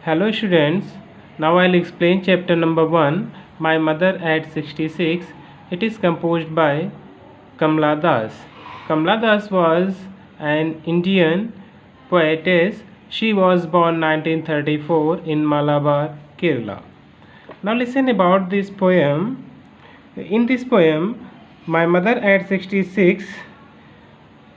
Hello students, now I'll explain chapter number 1, My Mother at 66. It is composed by Kamala Das. Kamala Das was an Indian poetess. She was born 1934 in Malabar, Kerala. Now listen about this poem. In this poem, My Mother at 66,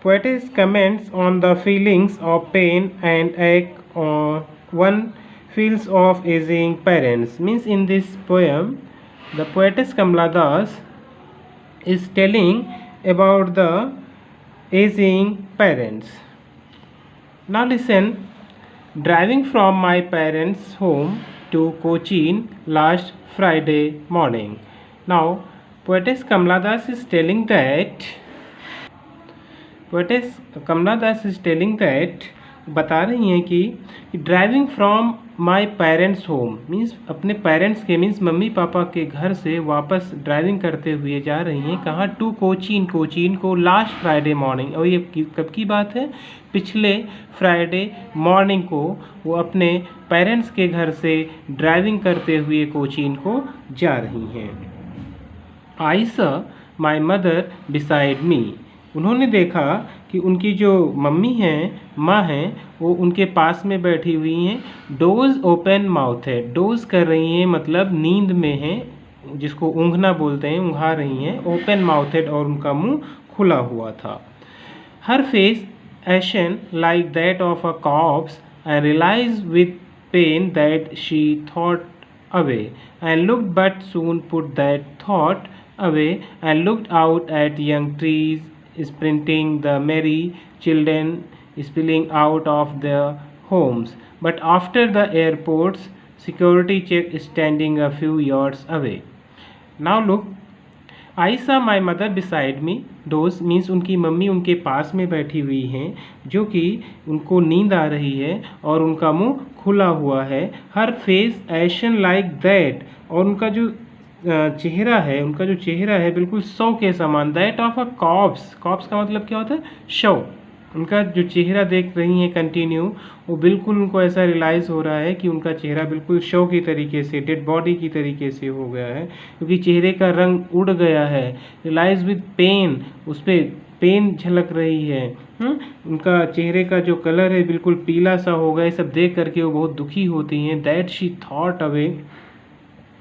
poetess comments on the feelings of pain and ache one feels of aging parents. Means in this poem, the poetess Kamala Das is telling about the aging parents. Now listen. Driving from my parents' home to Cochin last Friday morning. Now, poetess Kamala Das is telling that बता रही हैं कि driving from my parents home means अपने parents के means mummy papa के घर से वापस ड्राइविंग करते हुए जा रही हैं कहाँ टू कोचीन को लास्ट फ्राइडे मॉर्निंग। और ये कब की बात है? पिछले फ्राइडे मॉर्निंग को वो अपने पेरेंट्स के घर से ड्राइविंग करते हुए कोचीन को जा रही हैं। I saw my mother beside me. उन्होंने देखा कि उनकी जो मम्मी हैं, माँ हैं, वो उनके पास में बैठी हुई हैं। डोज ओपन माउथ है, डोज कर रही हैं मतलब नींद में हैं, जिसको ऊँघना बोलते हैं, ऊँघा रही हैं। ओपन माउथ है और उनका मुंह खुला हुआ था। Her face ashen like that of a corpse and realise with pain that she thought away and looked but soon put that thought away and looked out at young trees sprinting, the merry children spilling out of their homes. But after the airport's security check standing a few yards away. Now look, I saw my mother beside me. Doze means उनकी mummy उनके पास में बैठी हुई हैं, जो कि उनको नींद आ रही है और उनका मुंह खुला हुआ है। हर फेस एशन लाइक दैट, और उनका जो चेहरा है, उनका जो चेहरा है बिल्कुल शव के समान। That of a corpse, corpse का मतलब क्या होता है? शव। उनका जो चेहरा देख रही हैं कंटिन्यू, वो बिल्कुल उनको ऐसा रियलाइज़ हो रहा है कि उनका चेहरा बिल्कुल शव की तरीके से, डेड बॉडी की तरीके से हो गया है, क्योंकि चेहरे का रंग उड़ गया है। रियलाइज विद पेन, उस पर पेन झलक रही है। उनका चेहरे का जो कलर है बिल्कुल पीला सा हो गया। सब देख करके वो बहुत दुखी होती हैं। दैट शी थॉट अवे,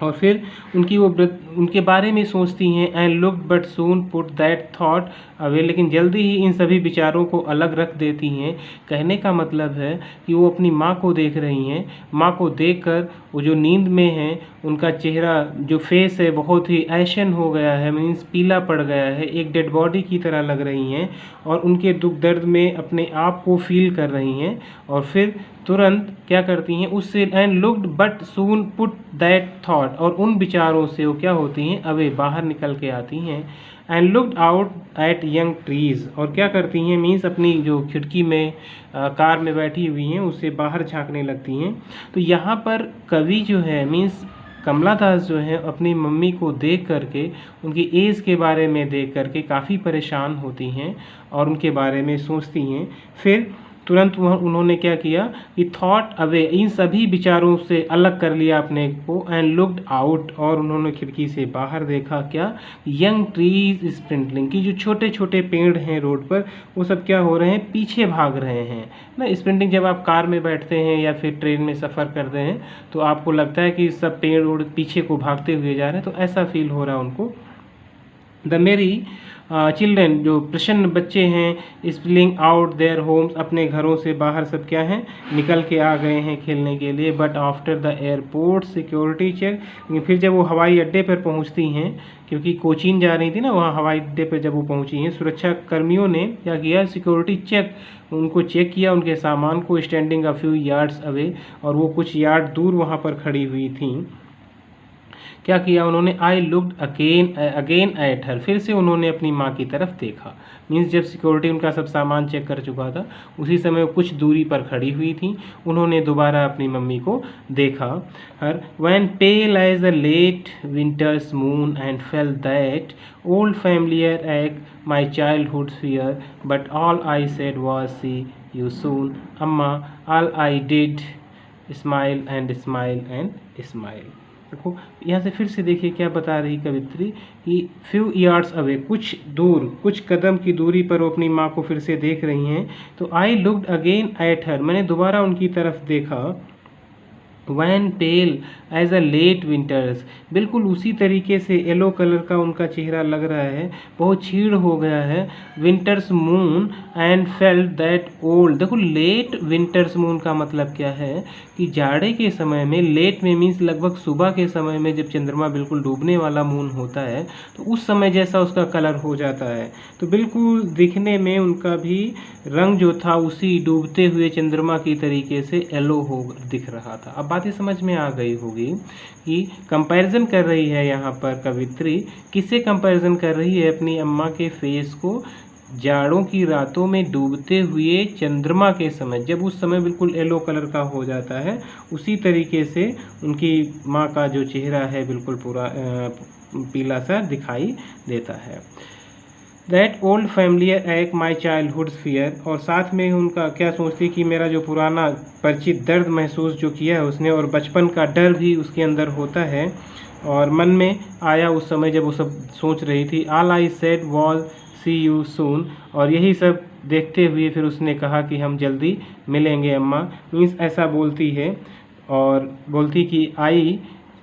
और फिर उनके बारे में सोचती हैं। And look but soon put that thought away, लेकिन जल्दी ही इन सभी विचारों को अलग रख देती हैं। कहने का मतलब है कि वो अपनी माँ को देख रही हैं। माँ को देखकर वो जो नींद में हैं, उनका चेहरा जो फेस है बहुत ही ऐशन हो गया है, मीन्स पीला पड़ गया है, एक डेड बॉडी की तरह लग रही हैं, और उनके दुख दर्द में अपने आप को फील कर रही हैं। और फिर तुरंत क्या करती हैं उससे, and looked but soon put that thought, और उन विचारों से वो क्या होती हैं, अवे बाहर निकल के आती हैं। And looked out at young trees, और क्या करती हैं मीन्स अपनी जो खिड़की में कार में बैठी हुई हैं उससे बाहर झांकने लगती हैं। तो यहाँ पर कवि जो है मीन्स कमला दास जो है अपनी मम्मी को देख करके, उनकी एज के बारे में देख करके काफ़ी परेशान होती हैं और उनके बारे में सोचती हैं। फिर तुरंत उन्होंने क्या किया कि थॉट अवे, इन सभी विचारों से अलग कर लिया अपने को। एंड लुक्ड आउट, और उन्होंने खिड़की से बाहर देखा क्या, यंग ट्रीज स्प्रिंटलिंग, की जो छोटे छोटे पेड़ हैं रोड पर, वो सब क्या हो रहे हैं, पीछे भाग रहे हैं ना। स्प्रिंटिंग, जब आप कार में बैठते हैं या फिर ट्रेन में सफ़र करते हैं तो आपको लगता है कि सब पेड़ उड़ पीछे को भागते हुए जा रहे हैं, तो ऐसा फील हो रहा है उनको। द मेरी चिल्ड्रेन, जो प्रसन्न बच्चे हैं, स्पिलिंग आउट देयर होम्स, अपने घरों से बाहर सब क्या हैं, निकल के आ गए हैं खेलने के लिए। But after the airport security check, फिर जब वो हवाई अड्डे पर पहुंचती हैं, क्योंकि कोचीन जा रही थी ना, वहाँ हवाई अड्डे पर जब वो पहुंची हैं, सुरक्षा कर्मियों ने क्या किया, सिक्योरिटी चेक, उनको चेक किया, उनके सामान को, standing a few yards away, और वो कुछ यार्ड दूर वहाँ पर खड़ी हुई थी। क्या किया उन्होंने, आई लुक्ड अगेन एट हर, फिर से उन्होंने अपनी माँ की तरफ देखा। मीन्स जब सिक्योरिटी उनका सब सामान चेक कर चुका था, उसी समय वो कुछ दूरी पर खड़ी हुई थी, उन्होंने दोबारा अपनी मम्मी को देखा। Her wan pale as a late winter's moon and felt that old familiar ache my childhood fear, but all I said was see you soon Amma, all I did smile and smile and smile. देखो यहाँ से फिर से देखिए क्या बता रही कवित्री कि फ्यू यार्ड्स अवे, कुछ दूर, कुछ कदम की दूरी पर वो अपनी माँ को फिर से देख रही हैं। तो I looked again at her, मैंने दोबारा उनकी तरफ देखा। Wan pale as a late winter's, बिल्कुल उसी तरीके से येलो कलर का उनका चेहरा लग रहा है, बहुत छीड़ हो गया है। Winters moon and felt that old, देखो लेट विंटर्स मून का मतलब क्या है कि जाड़े के समय में, लेट में मीन्स लगभग सुबह के समय में जब चंद्रमा बिल्कुल डूबने वाला मून होता है तो उस समय जैसा उसका कलर हो जाता है। तो बिल्कुल दिखने में उनका भी रंग जो था उसी डूबते हुए चंद्रमा की तरीके से येलो हो दिख रहा था। अब बातें समझ में आ गई होगी कि कंपैरिजन कर रही है यहाँ पर कवित्री, किससे कंपैरिजन कर रही है? अपनी अम्मा के फेस को जाड़ों की रातों में डूबते हुए चंद्रमा के समय, जब उस समय बिल्कुल येलो कलर का हो जाता है, उसी तरीके से उनकी माँ का जो चेहरा है बिल्कुल पूरा पीला सा दिखाई देता है। दैट ओल्ड फैमिलियर एक माई चाइल्डहुड फियर, और साथ में उनका क्या सोचती कि मेरा जो पुराना परिचित दर्द महसूस जो किया है उसने, और बचपन का डर भी उसके अंदर होता है और मन में आया उस समय जब वो सब सोच रही थी। All I said was see you soon, और यही सब देखते हुए फिर उसने कहा कि हम जल्दी मिलेंगे अम्मा, मीन्स ऐसा बोलती है और बोलती कि आई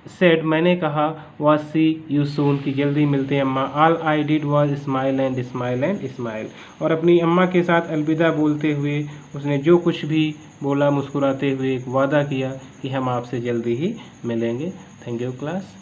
सेड, मैंने कहा, वॉज सी यू सून, की जल्दी मिलते हैं अम्मा। All I did was smile and smile and smile, और अपनी अम्मा के साथ अलविदा बोलते हुए उसने जो कुछ भी बोला मुस्कुराते हुए एक वादा किया कि हम आपसे जल्दी ही मिलेंगे। Thank you class.